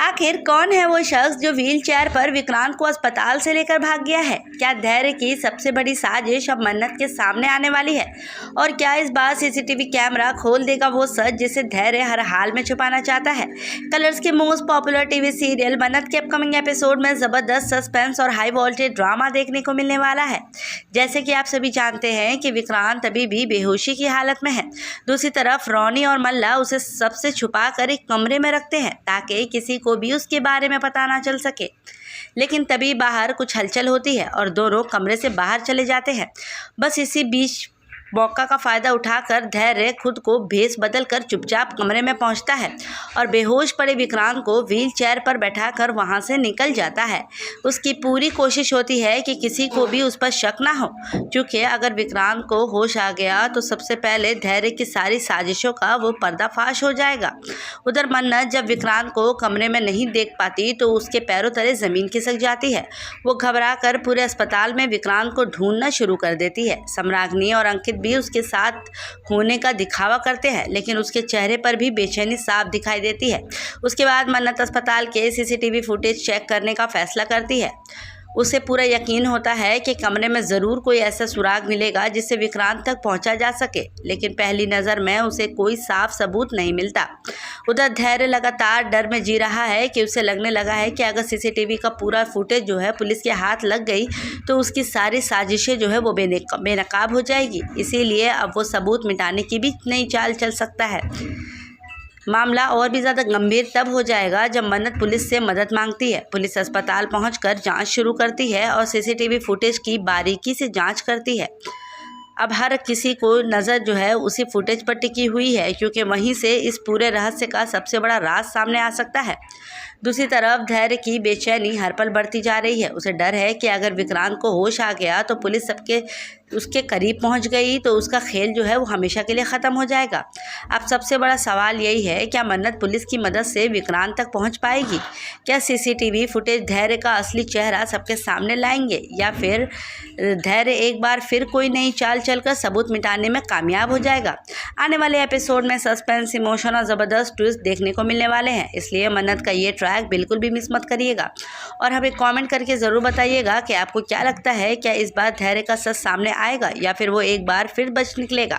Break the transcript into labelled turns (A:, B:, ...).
A: आखिर कौन है वो शख्स जो व्हील चेयर पर विक्रांत को अस्पताल से लेकर भाग गया है? क्या धैर्य की सबसे बड़ी साजिश अब मन्नत के सामने आने वाली है? और क्या इस बार सीसीटीवी कैमरा खोल देगा वो सच जिसे धैर्य हर हाल में छुपाना चाहता है? कलर्स के मोस्ट पॉपुलर टीवी सीरियल मन्नत के अपकमिंग एपिसोड में जबरदस्त सस्पेंस और हाई वोल्टेज ड्रामा देखने को मिलने वाला है। जैसे कि आप सभी जानते हैं कि विक्रांत अभी भी बेहोशी की हालत में है। दूसरी तरफ रोनी और मल्ला उसे सबसे छुपा कर एक कमरे में रखते हैं ताकि किसी को भी उसके बारे में पता ना चल सके। लेकिन तभी बाहर कुछ हलचल होती है और दोनों कमरे से बाहर चले जाते हैं। बस इसी बीच मौका का फ़ायदा उठाकर धैर्य खुद को भेस बदल कर चुपचाप कमरे में पहुंचता है और बेहोश पड़े विक्रांत को व्हील चेयर पर बैठाकर वहां से निकल जाता है। उसकी पूरी कोशिश होती है कि किसी को भी उस पर शक ना हो, क्योंकि अगर विक्रांत को होश आ गया तो सबसे पहले धैर्य की सारी साजिशों का वो पर्दाफाश हो जाएगा। उधर मन्नत जब विक्रांत को कमरे में नहीं देख पाती तो उसके पैरों तले ज़मीन खिसक जाती है। वो घबरा कर पूरे अस्पताल में विक्रांत को ढूंढना शुरू कर देती है। सम्राग्नि और अंकित भी उसके साथ होने का दिखावा करते हैं, लेकिन उसके चेहरे पर भी बेचैनी साफ दिखाई देती है। उसके बाद मन्नत अस्पताल के सीसीटीवी फुटेज चेक करने का फैसला करती है। उसे पूरा यकीन होता है कि कमरे में ज़रूर कोई ऐसा सुराग मिलेगा जिससे विक्रांत तक पहुंचा जा सके, लेकिन पहली नज़र में उसे कोई साफ सबूत नहीं मिलता। उधर धैर्य लगातार डर में जी रहा है कि उसे लगने लगा है कि अगर सीसीटीवी का पूरा फुटेज जो है पुलिस के हाथ लग गई तो उसकी सारी साजिशें जो है वो बेनकाब हो जाएगी। इसीलिए अब वो सबूत मिटाने की भी नई चाल चल सकता है। मामला और भी ज़्यादा गंभीर तब हो जाएगा जब मन्नत पुलिस से मदद मांगती है। पुलिस अस्पताल पहुंचकर जांच शुरू करती है और सीसीटीवी फुटेज की बारीकी से जांच करती है। अब हर किसी को नज़र जो है उसी फुटेज पर टिकी हुई है, क्योंकि वहीं से इस पूरे रहस्य का सबसे बड़ा राज सामने आ सकता है। दूसरी तरफ धैर्य की बेचैनी हर पल बढ़ती जा रही है। उसे डर है कि अगर विक्रांत को होश आ गया तो पुलिस उसके करीब पहुंच गई तो उसका खेल जो है वो हमेशा के लिए ख़त्म हो जाएगा। अब सबसे बड़ा सवाल यही है, क्या मन्नत पुलिस की मदद से विक्रांत तक पहुंच पाएगी? क्या सीसीटीवी फुटेज धैर्य का असली चेहरा सबके सामने लाएंगे, या फिर धैर्य एक बार फिर कोई नई चाल चलकर सबूत मिटाने में कामयाब हो जाएगा? आने वाले एपिसोड में सस्पेंस, इमोशन और ज़बरदस्त ट्विस्ट देखने को मिलने वाले हैं, इसलिए मन्नत का ये ट्रैक बिल्कुल भी मिस मत करिएगा। और हमें कमेंट करके ज़रूर बताइएगा कि आपको क्या लगता है, क्या इस बार धैर्य का सच सामने आएगा या फिर वो एक बार फिर बच निकलेगा।